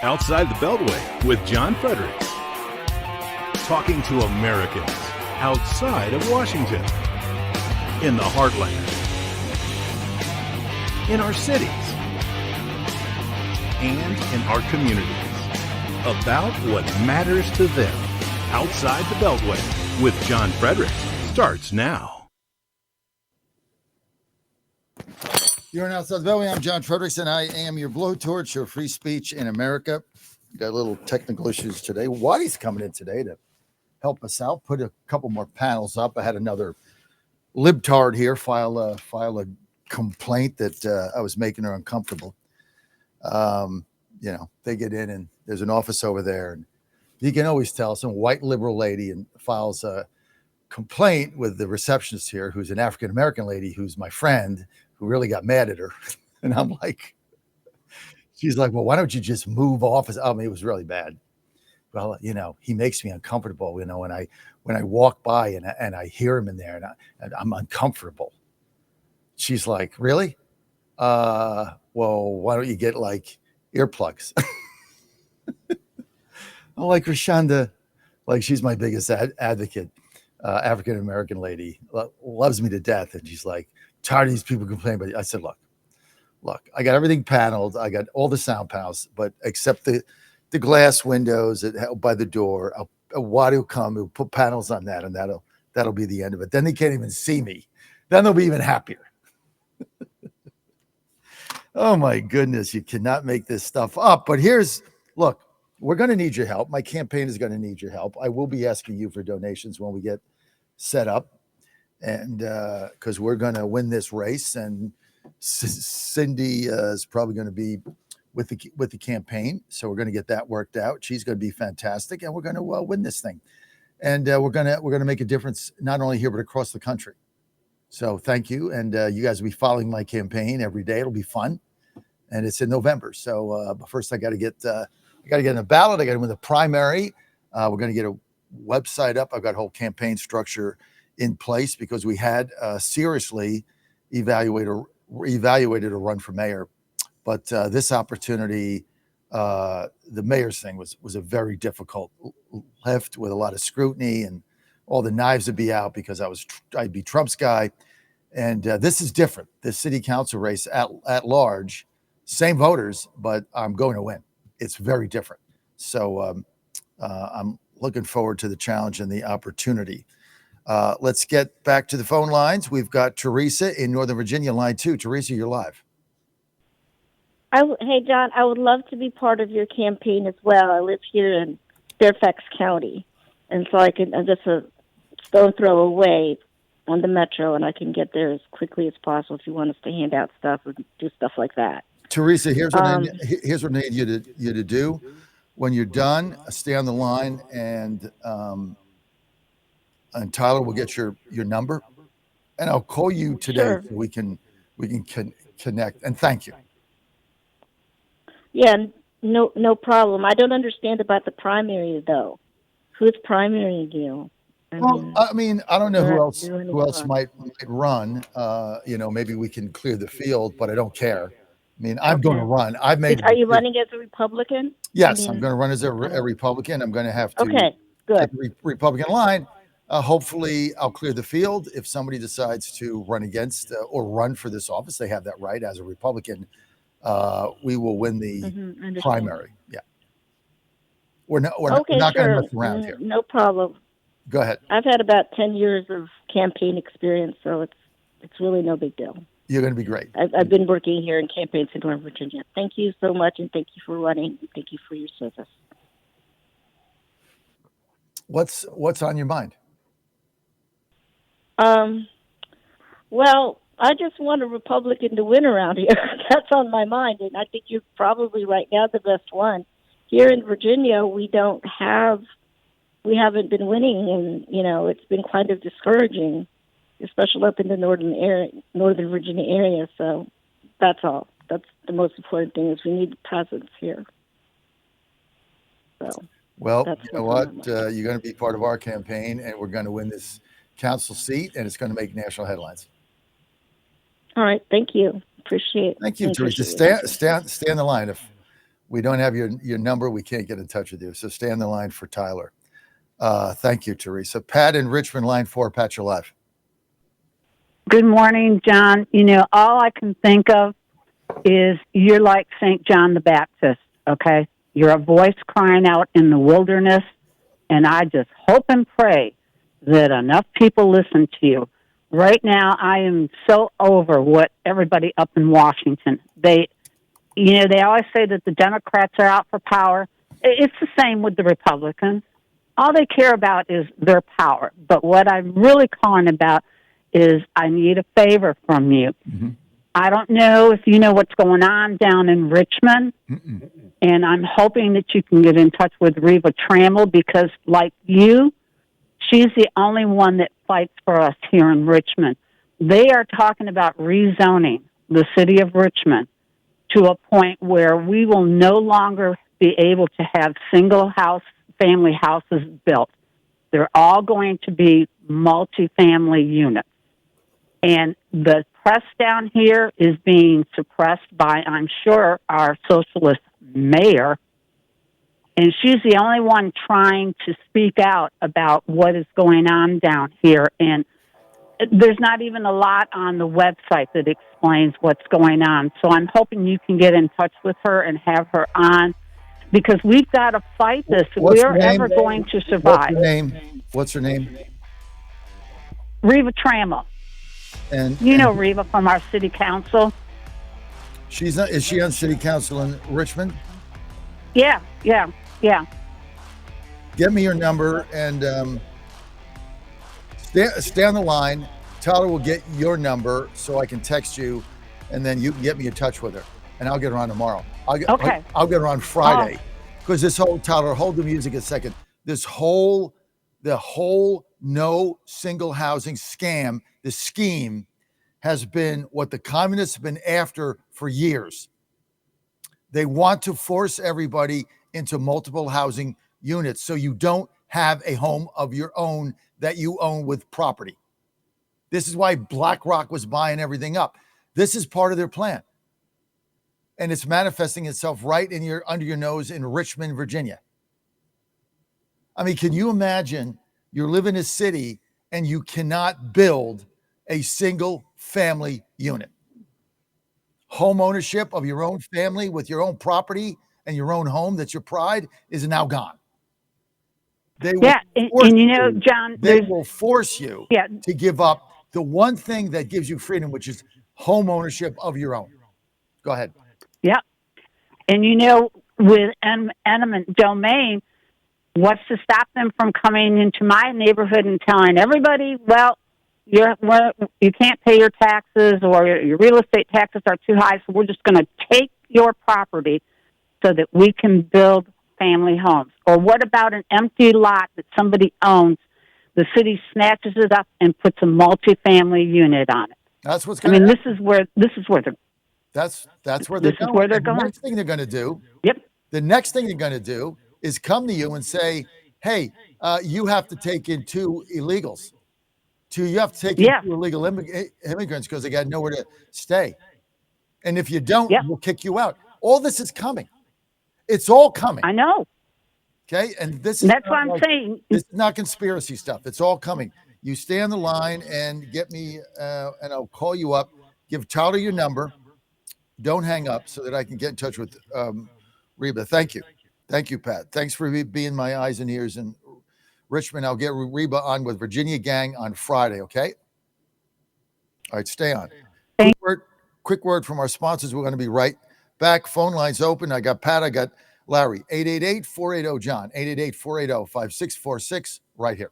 Outside the Beltway with John Fredericks. Talking to Americans outside of Washington, in the heartland, in our cities, and in our communities. About what matters to them. Outside the Beltway with John Fredericks starts now. You're on Outside the Beltway. I'm John Fredericks, and I am your blowtorch of free speech in America. Got a little technical issues today. Waddy's coming in today to help us out. Put a couple more panels up. I had another libtard here file a complaint that I was making her uncomfortable. They get in and there's an office over there, and you can always tell some white liberal lady and files a complaint with the receptionist here, who's an African-American lady, who's my friend, who really got mad at her. And I'm like, she's like, well, why don't you just move office? I mean, it was really bad. Well, he makes me uncomfortable, when I walk by and I hear him in there and I'm uncomfortable. She's like, really? Well, why don't you get like earplugs? I'm like, Rashonda, like, she's my biggest advocate, African-American lady, loves me to death. And she's like, tired of these people complaining. But I said, look, I got everything paneled. I got all the sound panels, but except the glass windows by the door, Waddy will come, he'll put panels on that, and that'll be the end of it. Then they can't even see me. Then they'll be even happier. Oh my goodness, you cannot make this stuff up. But look, we're going to need your help. My campaign is going to need your help. I will be asking you for donations when we get set up, and because we're going to win this race, and Cindy is probably going to be with the campaign, so we're going to get that worked out. She's going to be fantastic, and we're going to win this thing, and we're going to make a difference not only here but across the country. So thank you, and you guys will be following my campaign every day. It'll be fun, and it's in November. So, but first I got to get in the ballot. I got to win the primary. We're going to get a website up. I've got a whole campaign structure in place because we had seriously evaluated a run for mayor, but this opportunity, the mayor's thing was a very difficult lift with a lot of scrutiny, and all the knives would be out because I'd be Trump's guy. And this is different. This city council race at large, same voters, but I'm going to win. It's very different. So I'm looking forward to the challenge and the opportunity. Let's get back to the phone lines. We've got Teresa in Northern Virginia, line 2. Teresa, you're live. Hey, John, I would love to be part of your campaign as well. I live here in Fairfax County, and so I can just stone throw away on the metro, and I can get there as quickly as possible if you want us to hand out stuff or do stuff like that. Teresa, here's what I need you to do. When you're done, stay on the line, and Tyler will get your number, and I'll call you today. Sure. So we can connect. And thank you. Yeah, no problem. I don't understand about the primary though. Who's primarying you? I don't know who else might run. Maybe we can clear the field, but I don't care. I mean, I'm going to run. Are you running as a Republican? Yes, I'm going to run as a Republican. I'm going to have to get the Republican line. Hopefully, I'll clear the field. If somebody decides to run against or run for this office, they have that right as a Republican. We will win the primary. Yeah. We're not going to mess around here. No problem. Go ahead. I've had about 10 years of campaign experience, so it's really no big deal. You're going to be great. I've been working here in campaigns in Northern Virginia. Thank you so much, and thank you for running. And thank you for your service. What's on your mind? Well, I just want a Republican to win around here. That's on my mind, and I think you're probably right now the best one. Here in Virginia, we haven't been winning, and it's been kind of discouraging, especially up in the Northern Virginia area. So that's all. That's the most important thing is we need a presence here. So well, you know what? You're going to be part of our campaign, and we're going to win this council seat, and it's going to make national headlines. All right. Thank you. Appreciate it. Thank you, Teresa. Stay on the line. If We don't have your number. We can't get in touch with you. So stay on the line for Tyler. Thank you, Teresa. Pat in Richmond, line 4. Pat, you're live. Good morning, John. You know, all I can think of is you're like St. John the Baptist, okay? You're a voice crying out in the wilderness, and I just hope and pray that enough people listen to you. Right now, I am so over what everybody up in Washington, they always say that the Democrats are out for power. It's the same with the Republicans. All they care about is their power. But what I'm really calling about is I need a favor from you. Mm-hmm. I don't know if you know what's going on down in Richmond, and I'm hoping that you can get in touch with Reva Trammell because, like you, she's the only one that fights for us here in Richmond. They are talking about rezoning the city of Richmond to a point where we will no longer be able to have family houses built. They're all going to be multifamily units. And the press down here is being suppressed by, I'm sure, our socialist mayor. And she's the only one trying to speak out about what is going on down here. And there's not even a lot on the website that explains what's going on. So I'm hoping you can get in touch with her and have her on because we've got to fight this if we're ever going to survive. What's her name? Reva Trammell. And Reva from our city council. Is she on city council in Richmond? Yeah. Get me your number and stay on the line. Tyler will get your number so I can text you, and then you can get me in touch with her, and I'll get her on tomorrow. I'll get her on Friday because this whole Tyler, hold the music a second. The whole no single housing scam, the scheme has been what the communists have been after for years. They want to force everybody into multiple housing units so you don't have a home of your own that you own with property. This is why BlackRock was buying everything up. This is part of their plan. And it's manifesting itself right under your nose in Richmond, Virginia. I mean, can you imagine you live in a city and you cannot build a single family unit? Home ownership of your own family with your own property and your own home that's your pride is now gone. John, they will force you to give up the one thing that gives you freedom, which is home ownership of your own. Go ahead. Yeah. And with eminent domain, what's to stop them from coming into my neighborhood and telling everybody, well, you can't pay your taxes or your real estate taxes are too high, so we're just going to take your property so that we can build family homes? Or what about an empty lot that somebody owns? The city snatches it up and puts a multifamily unit on it. That's what's going to happen. This is where they're That's where they're going. The next thing they're going to do. Yep. The next thing they're going to do is come to you and say, "Hey, you have to take in two illegals. You have to take in two illegal immigrants because they got nowhere to stay. And if you don't, we'll kick you out." All this is coming. It's all coming. I know. Okay, and that's what I'm saying. This is not conspiracy stuff. It's all coming. You stay on the line and get me, and I'll call you up. Give Tyler your number. Don't hang up so that I can get in touch with Reba. Thank you, Pat. Thanks for being my eyes and ears in Richmond. I'll get Reba on with Virginia Gang on Friday. Okay. All right, stay on. Quick word from our sponsors. We're going to be right back. Phone lines open. I got Pat. I got Larry. 888-480-JOHN. 888-480-5646 right here.